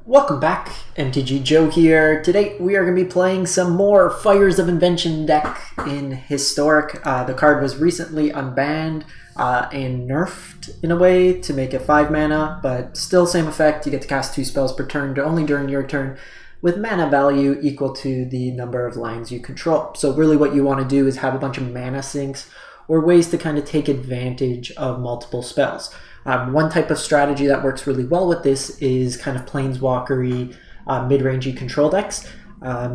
Welcome back, MTG Joe here. Today we are going to be playing some more Fires of Invention deck in Historic. The card was recently unbanned and nerfed in a way to make it 5 mana, but still same effect. You get to cast 2 spells per turn only during your turn with mana value equal to the number of lands you control. So really what you want to do is have a bunch of mana sinks or ways to kind of take advantage of multiple spells. One type of strategy that works really well with this is kind of planeswalker-y, mid-rangey control decks,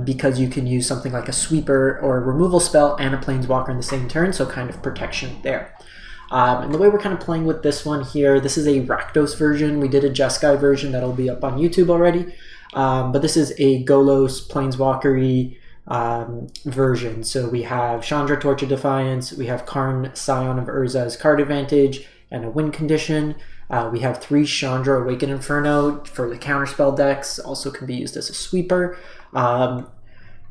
because you can use something like a sweeper or a removal spell and a planeswalker in the same turn, so kind of protection there. And the way we're kind of playing with this one here, this is a Rakdos version. We did a Jeskai version that'll be up on YouTube already, but this is a Golos planeswalker-y version. So we have Chandra, Torch of Defiance, we have Karn, Scion of Urza as card advantage, and a win condition. We have 3 Chandra Awaken Inferno for the counterspell decks, also can be used as a sweeper.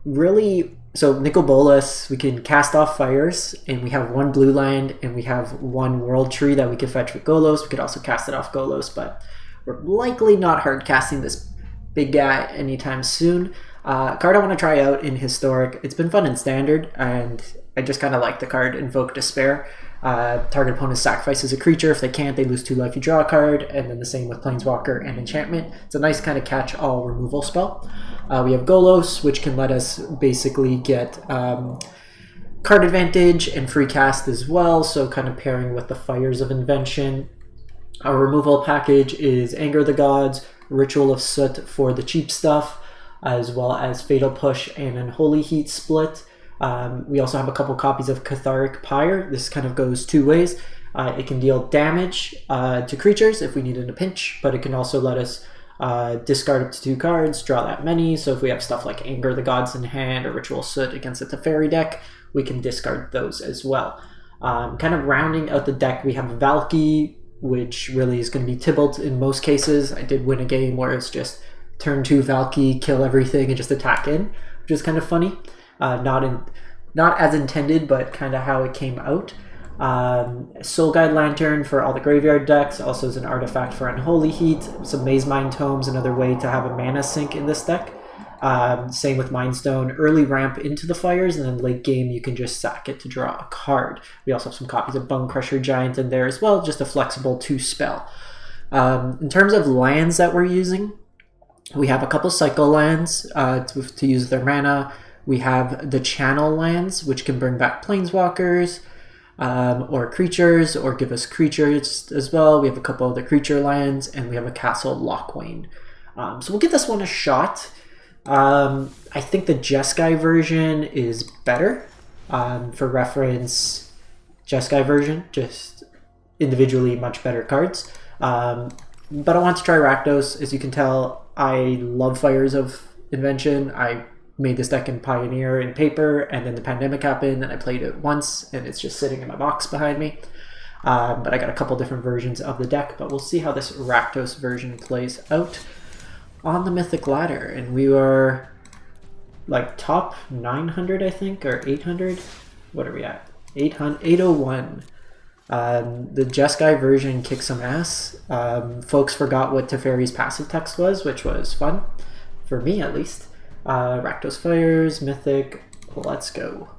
Really, so Nicol Bolas, we can cast off fires, and we have 1 blue land, and we have 1 world tree that we can fetch with Golos. We could also cast it off Golos, but we're likely not hard casting this big guy anytime soon. Card I want to try out in Historic. It's been fun in Standard, and I just kind of like the card Invoke Despair. Target opponent sacrifices a creature. If they can't, they lose 2 life, you draw a card, and then the same with Planeswalker and Enchantment. It's a nice kind of catch-all removal spell. We have Golos, which can let us basically get card advantage and free cast as well, so kind of pairing with the Fires of Invention. Our removal package is Anger the Gods, Ritual of Soot for the cheap stuff, as well as Fatal Push and Unholy Heat split. We also have a couple copies of Cathartic Pyre. This kind of goes 2 ways. It can deal damage to creatures if we need it in a pinch, but it can also let us discard up to 2 cards, draw that many. So if we have stuff like Anger the Gods in hand or Ritual Soot against a Teferi deck, we can discard those as well. Kind of rounding out the deck, we have Valki, which really is going to be Tybalt in most cases. I did win a game where it's just turn 2 Valki, kill everything, and just attack in, which is kind of funny. Not as intended, but kind of how it came out. Soul Guide Lantern for all the graveyard decks, also as an artifact for Unholy Heat. Some Maze Mind Tomes, another way to have a mana sink in this deck. Same with Mind Stone, early ramp into the fires, and then late game you can just sack it to draw a card. We also have some copies of Bonecrusher Giant in there as well, just a flexible 2 spell. In terms of lands that we're using, we have a couple cycle lands to use their mana. We have the channel lands, which can bring back planeswalkers or creatures, or give us creatures as well. We have a couple other creature lands, and we have a Castle Locthwain. So we'll give this one a shot. I think the Jeskai version is better. For reference, Jeskai version, just individually much better cards. But I want to try Rakdos. As you can tell, I love Fires of Invention. I made this deck in Pioneer in paper, and then the pandemic happened, and I played it once, and it's just sitting in my box behind me. But I got a couple different versions of the deck, but we'll see how this Rakdos version plays out on the Mythic Ladder. And we were like top 900, I think, or 800. What are we at? 801. The Jeskai version kicked some ass. Folks forgot what Teferi's passive text was, which was fun, for me at least. Rakdos Fires, Mythic, let's go.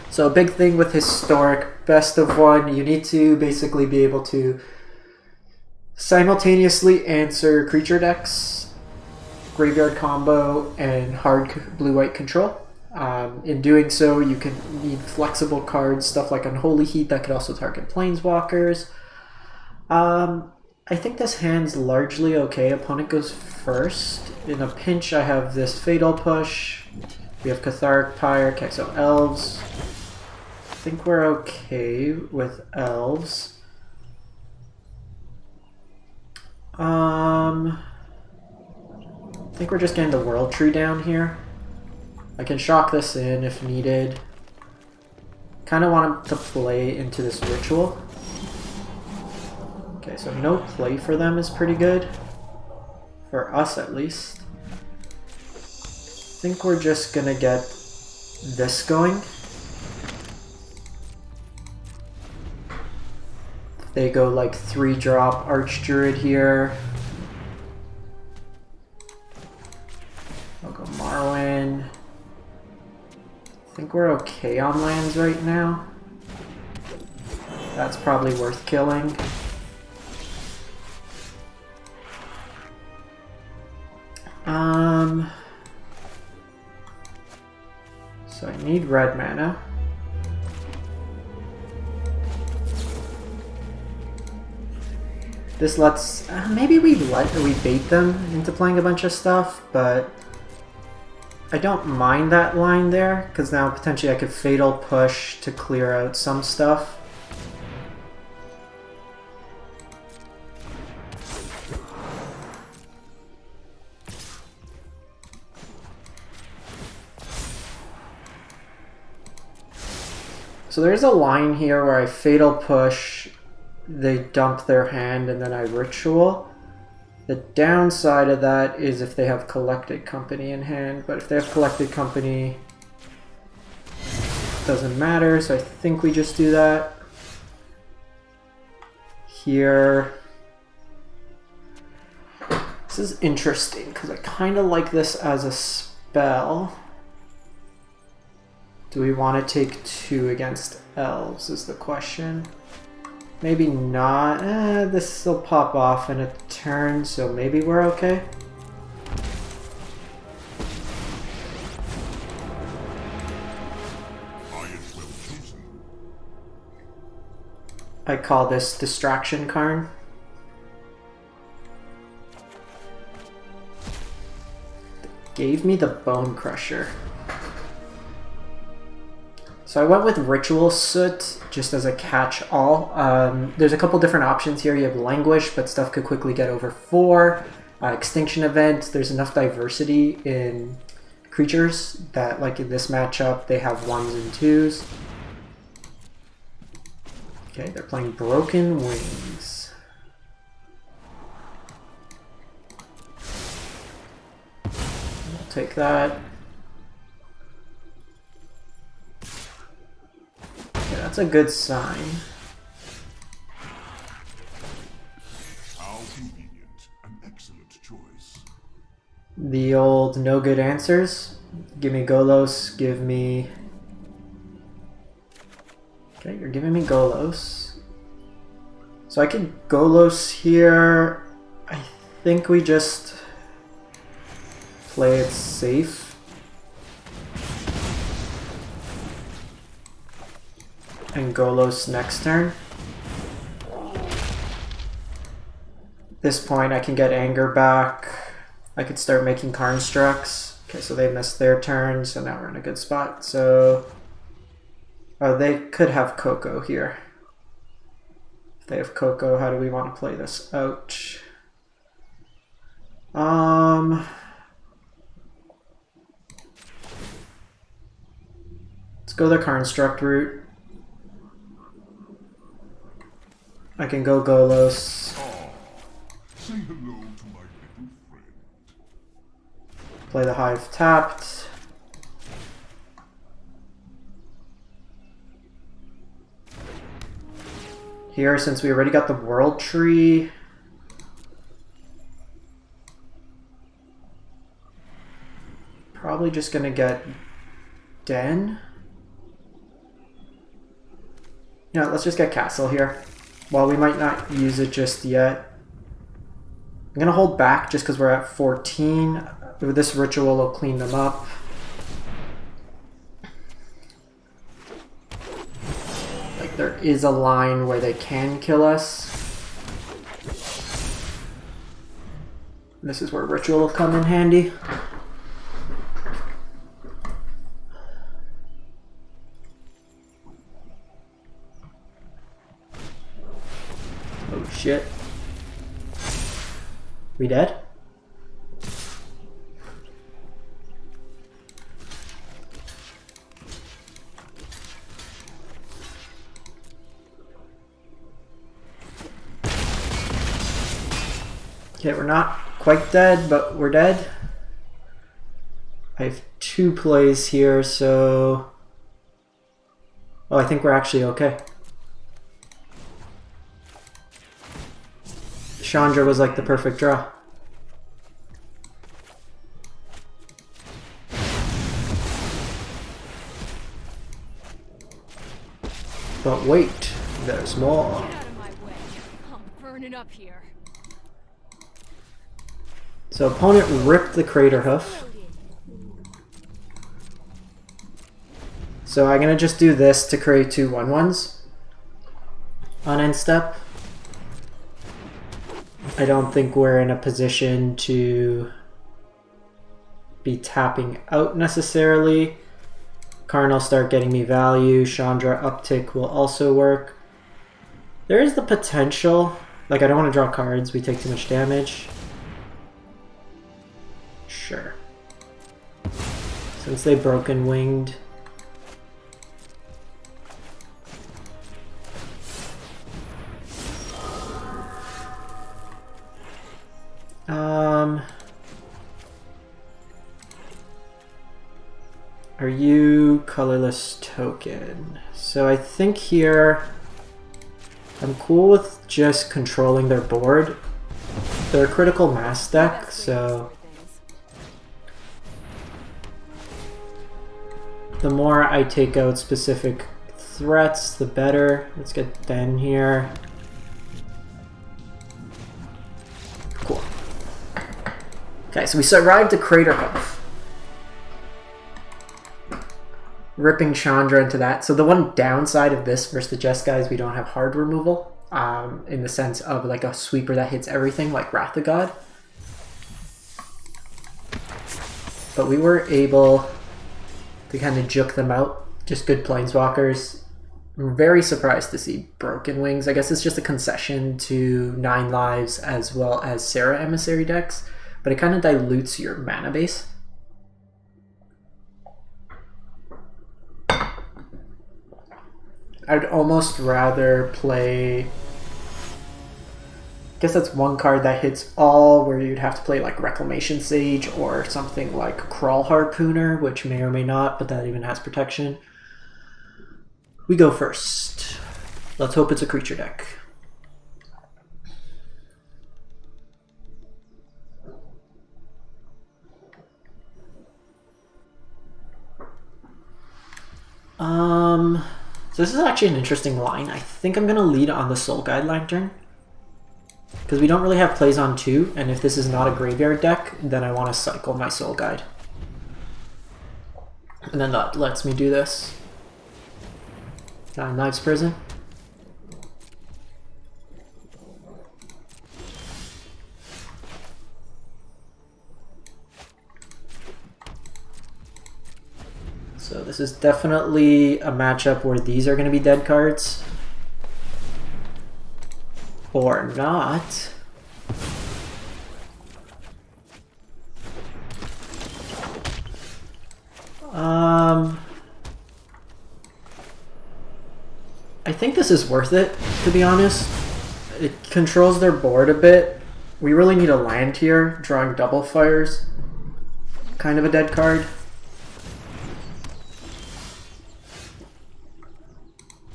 So a big thing with Historic, best of 1, you need to basically be able to simultaneously answer creature decks, graveyard combo, and hard blue-white control. In doing so, you can need flexible cards, stuff like Unholy Heat that could also target planeswalkers. I think this hand's largely okay. Opponent goes first. In a pinch, I have this Fatal Push. We have Cathartic Pyre. Okay, so Elves. I think we're okay with Elves. I think we're just getting the World Tree down here. I can shock this in if needed. Kind of want him to play into this Ritual. Okay, so no play for them is pretty good. For us, at least. I think we're just gonna get this going. They go like 3-drop Archdruid here. think we're okay on lands right now. That's probably worth killing. So I need red mana. This lets maybe we bait them into playing a bunch of stuff, but I don't mind that line there because now potentially I could fatal push to clear out some stuff. So there's a line here where I fatal push, they dump their hand, and then I ritual. The downside of that is if they have Collected Company in hand, but if they have Collected Company, it doesn't matter, so I think we just do that. Here. This is interesting, because I kind of like this as a spell. Do we want to take 2 against elves is the question. Maybe not. This will pop off in a turn, so maybe we're okay. I call this Distraction Karn. Gave me the Bonecrusher. So I went with Ritual Soot just as a catch-all. There's a couple different options here. You have Languish, but stuff could quickly get over 4. Extinction Event, there's enough diversity in creatures that, like in this matchup, they have 1s and 2s. Okay, they're playing Broken Wings. I'll take that. That's a good sign. How convenient. An excellent choice. The old no good answers. Give me Golos, give me... Okay, you're giving me Golos. So I can Golos here. I think we just play it safe. And Golos next turn. At this point I can get Anger back. I could start making Karnstructs. Okay, so they missed their turn, so now we're in a good spot. So oh, they could have Coco here. If they have Coco, how do we want to play this out? Let's go the Karnstruct route. I can go Golos. Say hello to my little friend. Play the Hive tapped. Here, since we already got the World Tree, probably just gonna get Den. Yeah, let's just get Castle here. While we might not use it just yet. I'm going to hold back just because we're at 14. This ritual will clean them up. Like there is a line where they can kill us. This is where ritual will come in handy. Oh shit. We dead? Okay, we're not quite dead, but we're dead. I have 2 plays here, so... Oh, I think we're actually okay. Chandra was like the perfect draw. But wait, there's more. Get out of my way. I'm burning up here. So opponent ripped the Crater Hoof. So I'm gonna just do this to create 2 1/1s on end step. I don't think we're in a position to be tapping out necessarily. Karn will start getting me value. Chandra uptick will also work. There is the potential, like I don't want to draw cards, we take too much damage. Sure. Since they broken winged. Are you colorless token? So I think here I'm cool with just controlling their board. They're a critical mass deck, so the more I take out specific threats, the better. Let's get Den here. Cool. Okay, so we survived the Crater Hoof. Ripping Chandra into that. So the one downside of this versus the Jess guys, we don't have hard removal. In the sense of like a sweeper that hits everything, like Wrath of God. But we were able to kind of juke them out. Just good planeswalkers. I'm very surprised to see Broken Wings. I guess it's just a concession to 9 lives as well as Sarah Emissary decks. But it kind of dilutes your mana base. I'd almost rather play... I guess that's one card that hits all, where you'd have to play like Reclamation Sage or something like Crawl Harpooner, which may or may not, but that even has protection. We go first. Let's hope it's a creature deck. So this is actually an interesting line. I think I'm going to lead on the Soul Guide Lantern. Because we don't really have plays on 2, and if this is not a graveyard deck, then I want to cycle my Soul Guide. And then that lets me do this. 9 Lives Prison. So this is definitely a matchup where these are going to be dead cards. Or not. I think this is worth it, to be honest. It controls their board a bit. We really need a land here. Drawing double fires. Kind of a dead card.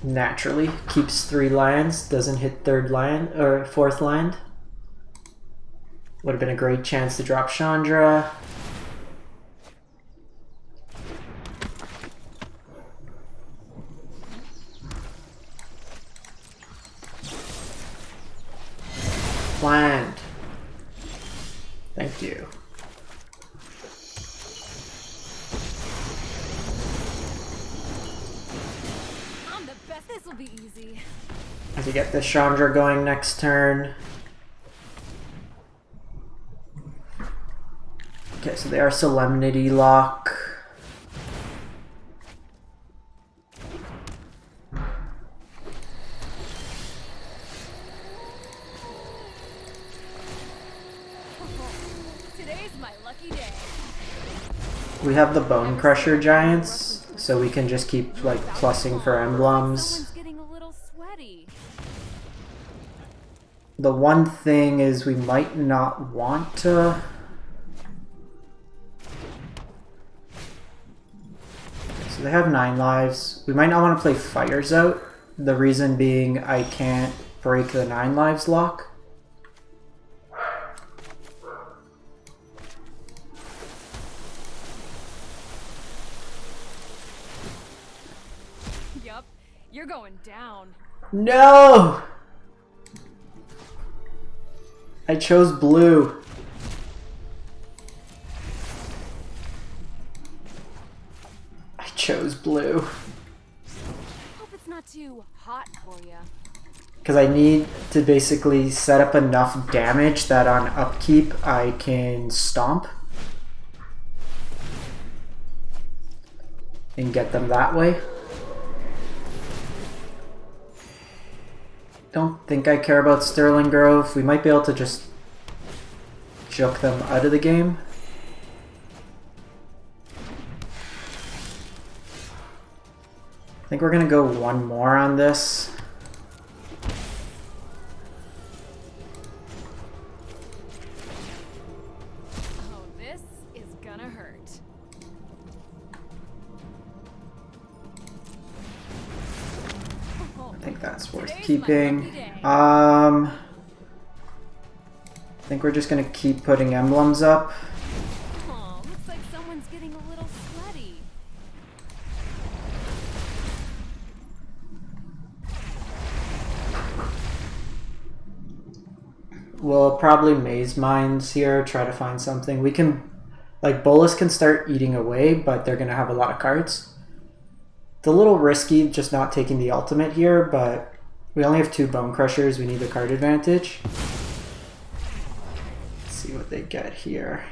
Naturally keeps 3 lands, doesn't hit 3rd land or 4th land. Would have been a great chance to drop Chandra. Land. Thank you. This will be easy. I can get the Chandra going next turn. Okay, so they are Solemnity Lock. Today's my lucky day. We have the Bonecrusher Giants, so we can just keep like plussing for emblems. The one thing is we might not want to... So they have 9 lives. We might not want to play Fires out. The reason being I can't break the 9 lives lock. You're going down. No! I chose blue. I chose blue. Hope it's not too hot for you. Because I need to basically set up enough damage that on upkeep I can stomp. And get them that way. Don't think I care about Sterling Grove. We might be able to just juke them out of the game. I think we're gonna go one more on this. Oh, this is gonna hurt. I think that's worth Today's my keeping. lucky day. I think we're just gonna keep putting emblems up. Oh, looks like someone's getting a little sweaty. We'll probably maze mines here, try to find something. We can, like, Bolas can start eating away, but they're gonna have a lot of cards. It's a little risky just not taking the ultimate here, but we only have 2 Bonecrushers. We need the card advantage. Let's see what they get here.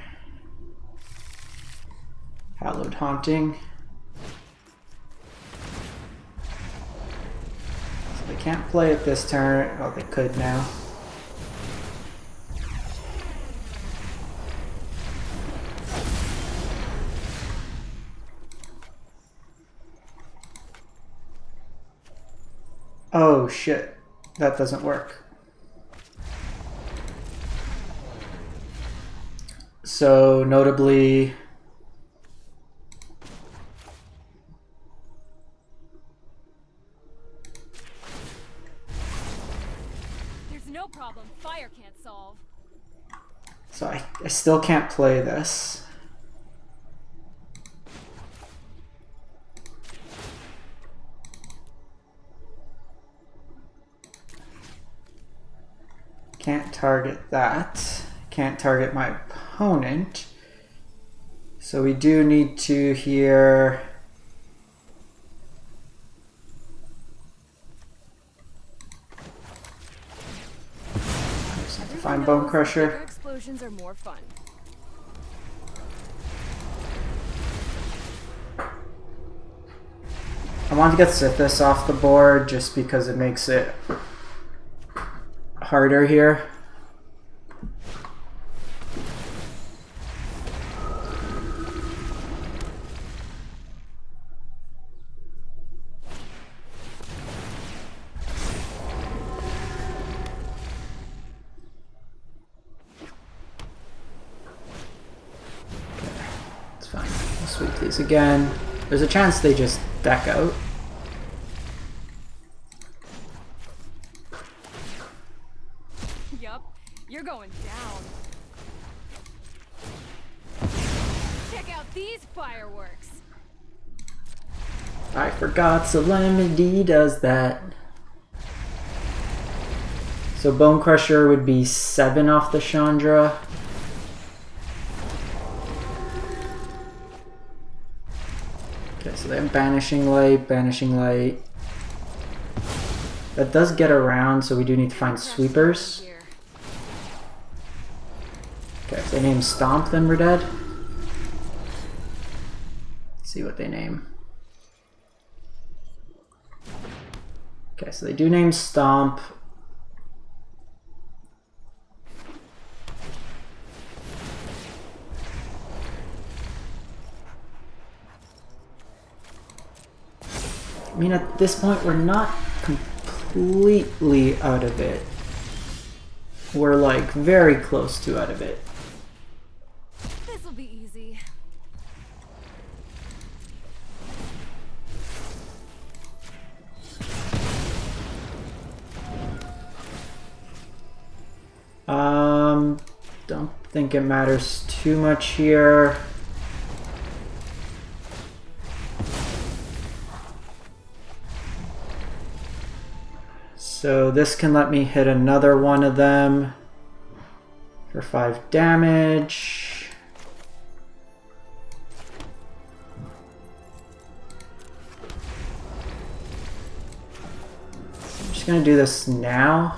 Hallowed Haunting. So they can't play it this turn. Oh, they could now. Oh shit, that doesn't work. So notably, There's no problem fire can't solve. so I still can't play this. Can't target that. Can't target my opponent. So we do need to here. Just have to find Everyone knows Bonecrusher. bigger explosions are more fun. I want to get Sithis off the board just because it makes it harder here. It's fine. We'll sweep these again. There's a chance they just deck out. Yup, you're going down. Check out these fireworks. I forgot Solemnity does that. So Bonecrusher would be 7 off the Chandra. Okay, so they have Banishing Light, Banishing Light. That does get around, so we do need to find sweepers. Here. Okay, if they name Stomp, then we're dead. Let's see what they name. Okay, so they do name Stomp. I mean, at this point, we're not completely out of it. We're like very close to out of it. This'll be easy. Don't think it matters too much here. So this can let me hit another one of them for 5 damage. I'm just gonna do this now.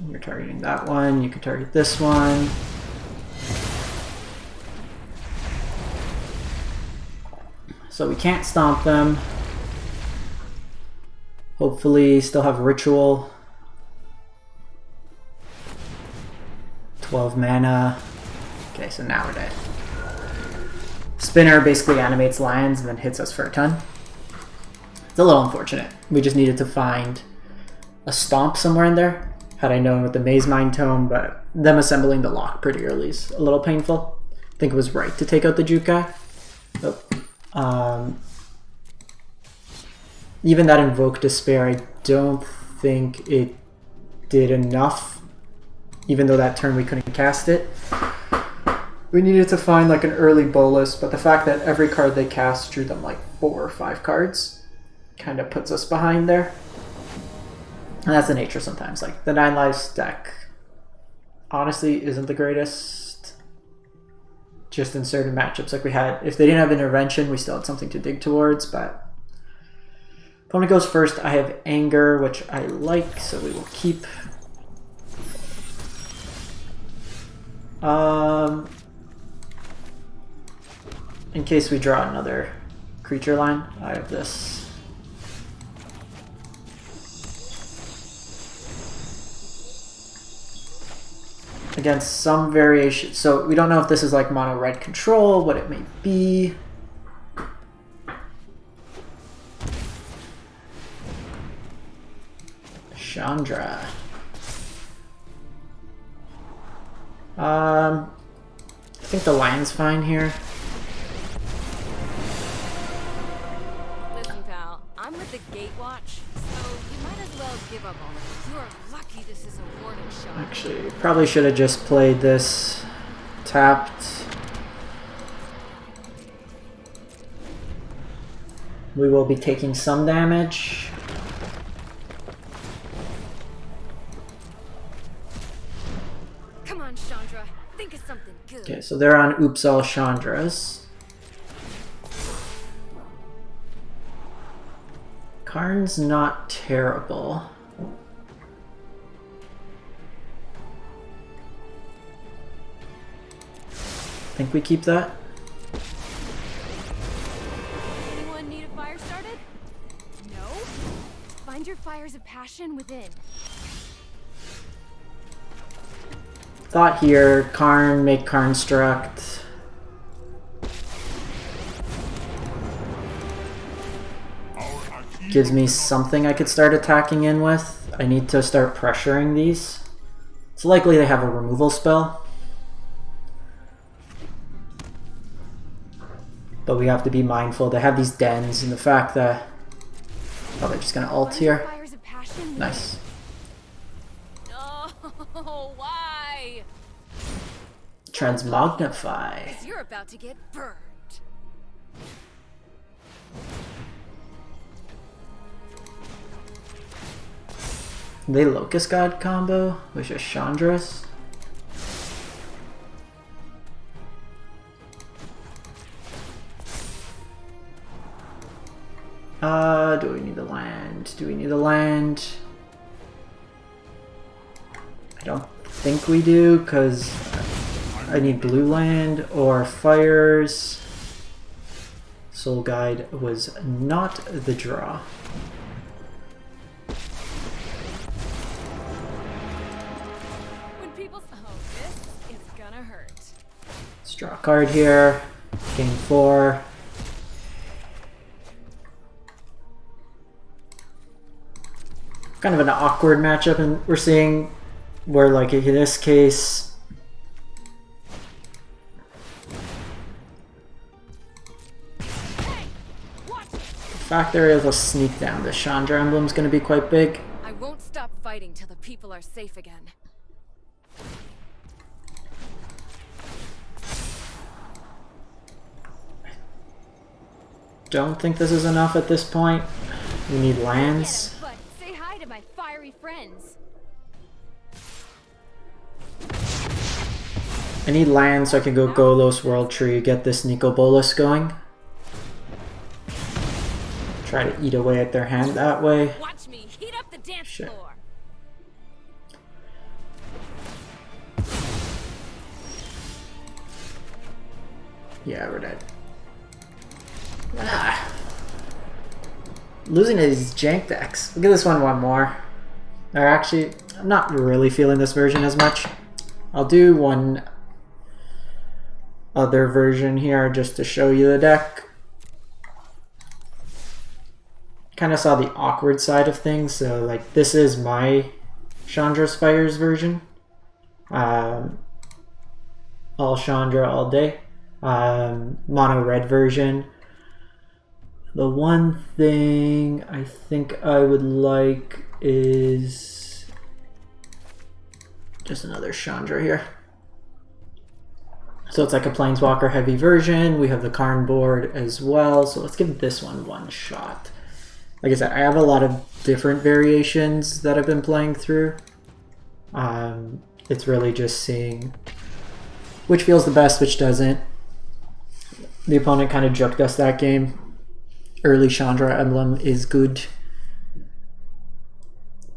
You're targeting that one, you can target this one. So we can't stomp them. Hopefully still have Ritual. 12 mana. Okay, so now we're dead. Spinner basically animates lions and then hits us for a ton. It's a little unfortunate. We just needed to find a stomp somewhere in there. Had I known with the Maze Mind Tome, but them assembling the lock pretty early is a little painful. I think it was right to take out the Jukai. Even that Invoke Despair, I don't think it did enough. Even though that turn we couldn't cast it. We needed to find like an early Bolas, but the fact that every card they cast drew them like 4 or 5 cards kind of puts us behind there. And that's the nature sometimes. Like the 9 lives deck honestly isn't the greatest. Just in certain matchups like we had. If they didn't have intervention, we still had something to dig towards, but opponent goes first. I have Anger, which I like, so we will keep. In case we draw another creature line, I have this. Against some variation, so we don't know if this is like mono red control, what it may be. Chandra. I think the lion's fine here. Listen, pal, I'm with the Gatewatch, so you might as well give up on it. You are lucky this is a warning shot. Actually, probably should have just played this tapped. We will be taking some damage. Come on, Chandra. Think of something good. Okay, so they're on Oops All Chandras. Karn's not terrible. Think we keep that? Anyone need a fire started? No? Find your fires of passion within. Thought here, Karn, make Karn struct. Gives me something I could start attacking in with. I need to start pressuring these. It's likely they have a removal spell. But we have to be mindful. They have these dens and the fact that... Oh, they're just gonna ult here. Nice. No, why? Transmagnify. 'Cause you're about to get burned. They Locust God combo with just Chandra's. Do we need the land? Do we need the land? I don't think we do, because I need blue land or fires. Soul Guide was not the draw. When people... Oh, this is gonna hurt. Let's draw a card here. Game 4. Kind of an awkward matchup, and we're seeing where, like in this case, the fact they're able to sneak down the Chandra emblem is going to be quite big. I won't stop fighting till the people are safe again. Don't think this is enough at this point. We need Get 'em, lands. but say hi to my fiery friends. I need land so I can go Golos World Tree, get this Nicol Bolas going. Try to eat away at their hand that way. Watch me heat up the dance Shit. floor. Yeah, we're dead. Ah. Losing to these jank decks. We'll give this one more. Or actually, I'm not really feeling this version as much. I'll do one other version here just to show you the deck. Kind of saw the awkward side of things, so like this is my Chandra's Fires version. All Chandra all day. Mono red version. The one thing I think I would like is just another Chandra here. So it's like a Planeswalker heavy version. We have the Karn board as well. So let's give this one shot. Like I said, I have a lot of different variations that I've been playing through. It's really just seeing which feels the best, which doesn't. The opponent kind of juked us that game. Early Chandra emblem is good.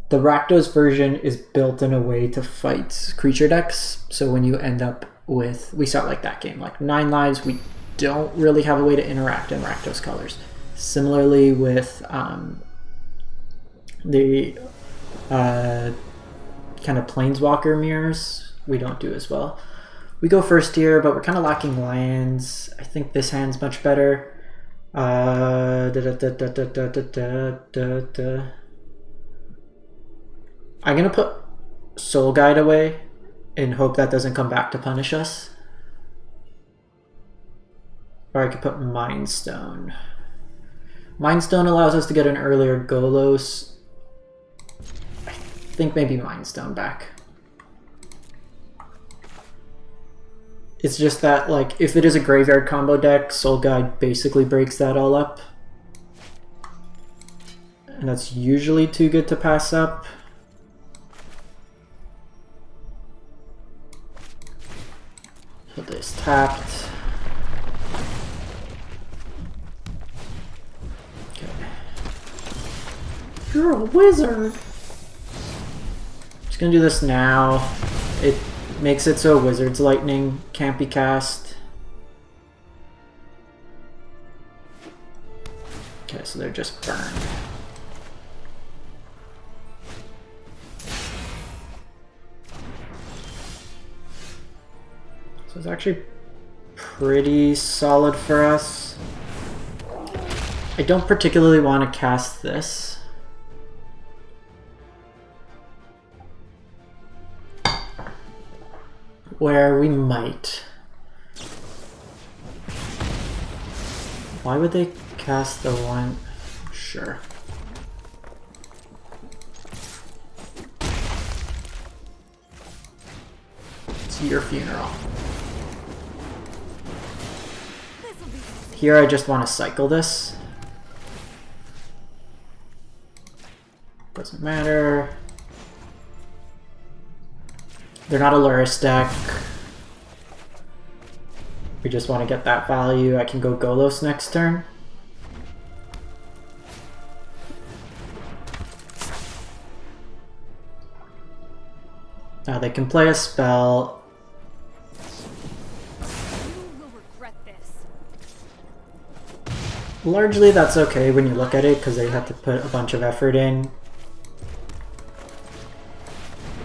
The Rakdos version is built in a way to fight creature decks. So when you end up with, we saw like that game, like 9 lives, we don't really have a way to interact in Rakdos colors. Similarly with the kind of Planeswalker mirrors, we don't do as well. We go first here, but we're kind of lacking lands. I think this hand's much better. I'm gonna put Soul Guide away and hope that doesn't come back to punish us. Or I could put Mind Stone. Mind Stone allows us to get an earlier Golos. I think maybe Mind Stone back. It's just that, like, if it is a graveyard combo deck, Soul Guide basically breaks that all up. And that's usually too good to pass up. So this tapped. Okay. You're a wizard! Just gonna do this now. It makes it so Wizard's Lightning can't be cast. Okay, so they're just burned. So it's actually pretty solid for us. I don't particularly want to cast this. Where we might. Why would they cast the one? Sure. It's your funeral. Here I just want to cycle this. Doesn't matter. They're not a Luris deck. We just want to get that value. I can go Golos next turn. Now they can play a spell. You will regret this. Largely that's okay when you look at it because they have to put a bunch of effort in.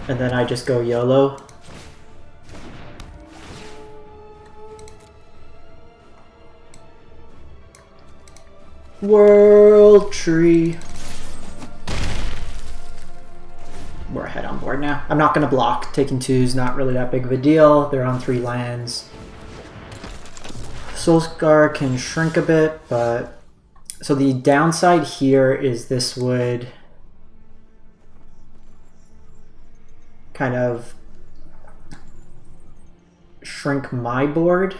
And then I just go YOLO. World Tree. We're ahead on board now. I'm not going to block. Taking 2 is not really that big of a deal. They're on 3 lands. Soulscar can shrink a bit, but... So the downside here is this would kind of shrink my board.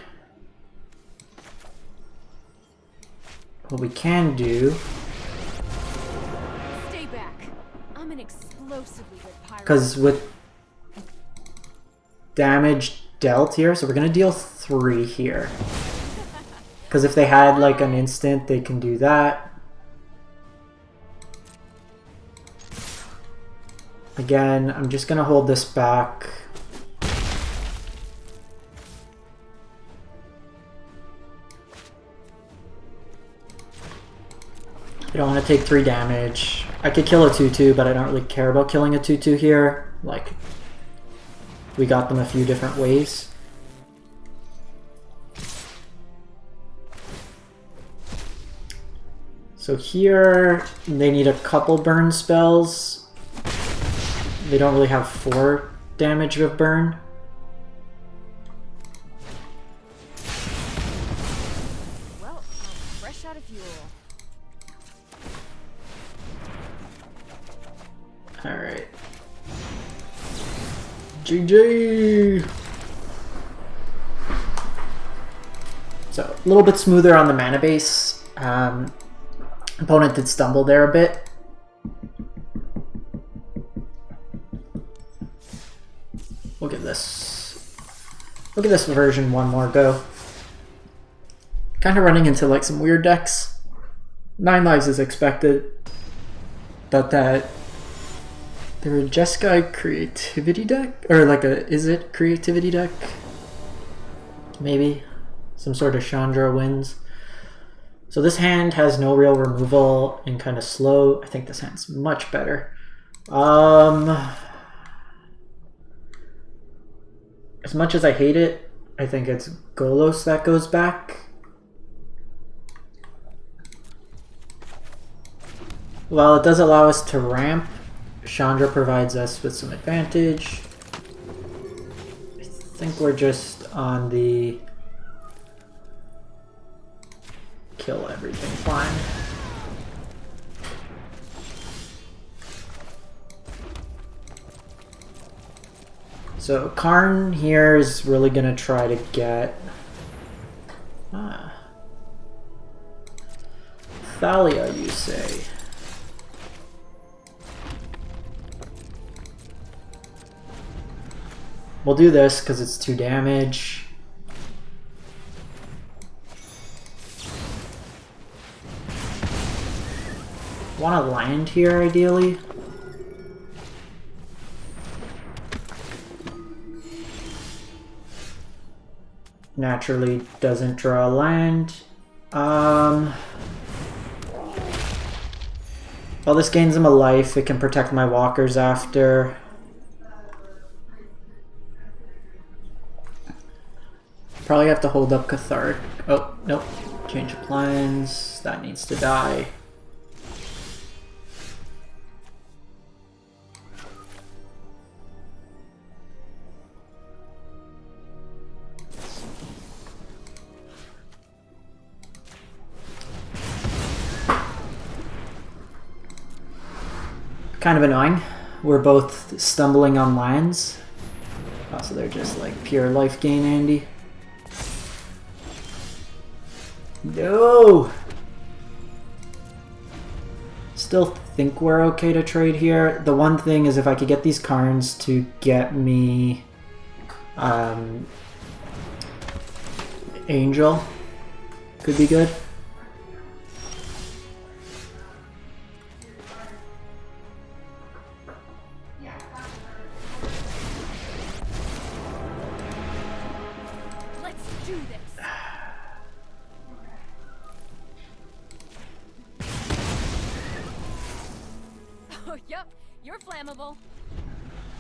What we can do explosively good pyro. Because with damage dealt here, so we're going to deal 3 here. Because if they had like an instant, they can do that. Again, I'm just going to hold this back. I don't want to take 3 damage. I could kill a 2-2, but I don't really care about killing a 2-2 here. Like, we got them a few different ways. So here, they need a couple burn spells. They don't really have 4 damage of burn. Well, I'm fresh out of fuel. Alright. GG! So, a little bit smoother on the mana base. Opponent did stumble there a bit. We'll give this version one more go. Kind of running into like some weird decks. 9 lives is expected. But that there were Jeskai creativity deck? Or like a, is it creativity deck? Maybe. Some sort of Chandra wins. So this hand has no real removal and kind of slow. I think this hand's much better. As much as I hate it, I think it's Golos that goes back. While it does allow us to ramp, Chandra provides us with some advantage. I think we're just on the kill everything fine. So Karn here is really gonna try to get Thalia, you say? We'll do this because it's 2 damage. Want to land here, ideally. Naturally doesn't draw land. Well, this gains him a life. It can protect my walkers after. Probably have to hold up Cathartic. Oh, nope. Change of plans. That needs to die. Kind of annoying. We're both stumbling on lands. Oh, so they're just like pure life gain, Andy. No! Still think we're okay to trade here. The one thing is if I could get these Karns to get me Angel, could be good.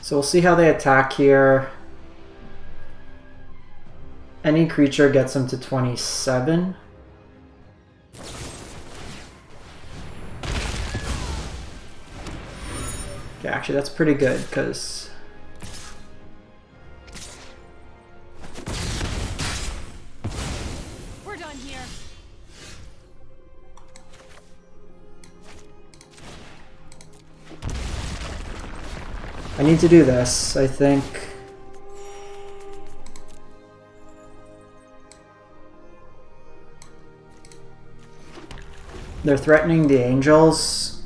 So we'll see how they attack here. Any creature gets them to 27. Okay, actually that's pretty good because we're done here. I need to do this, I think. They're threatening the angels.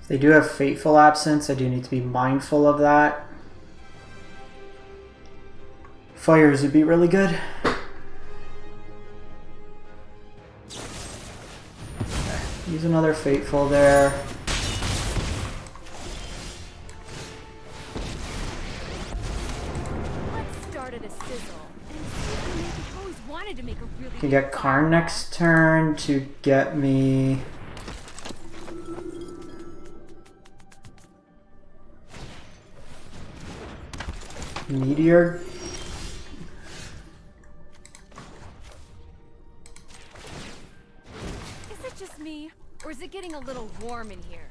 They do have Fateful Absence. I do need to be mindful of that. Fires would be really good. Okay. Use another Fateful there. Let's start at a sizzle. I've always wanted to make a really Can get Karn next turn to get me Meteor. Is it just me, or is it getting a little warm in here?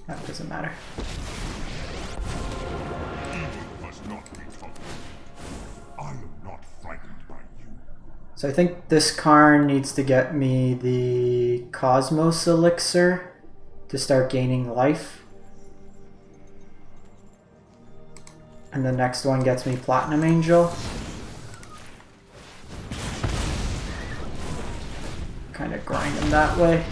That doesn't matter. Evil must not be tolerated. I am not frightened by you. So I think this Karn needs to get me the Cosmos Elixir to start gaining life. And the next one gets me Platinum Angel. Kind of grind him that way.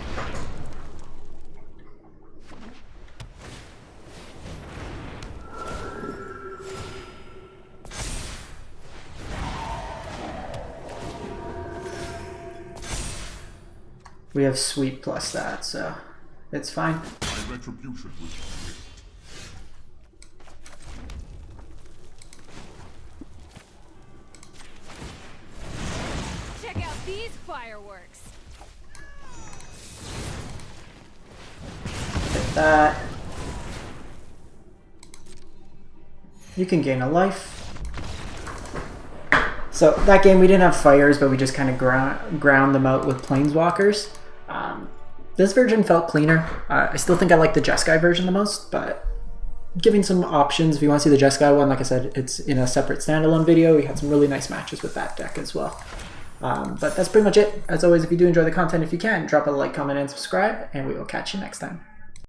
We have sweep plus that, so it's fine. My retribution will be swift. Check out these fireworks. Hit that. You can gain a life. So that game we didn't have fires, but we just kind of ground them out with planeswalkers. This version felt cleaner. I still think I like the Jeskai version the most, but giving some options. If you want to see the Jeskai one, like I said, it's in a separate standalone video. We had some really nice matches with that deck as well. But that's pretty much it. As always, if you do enjoy the content, if you can, drop a like, comment, and subscribe, and we will catch you next time.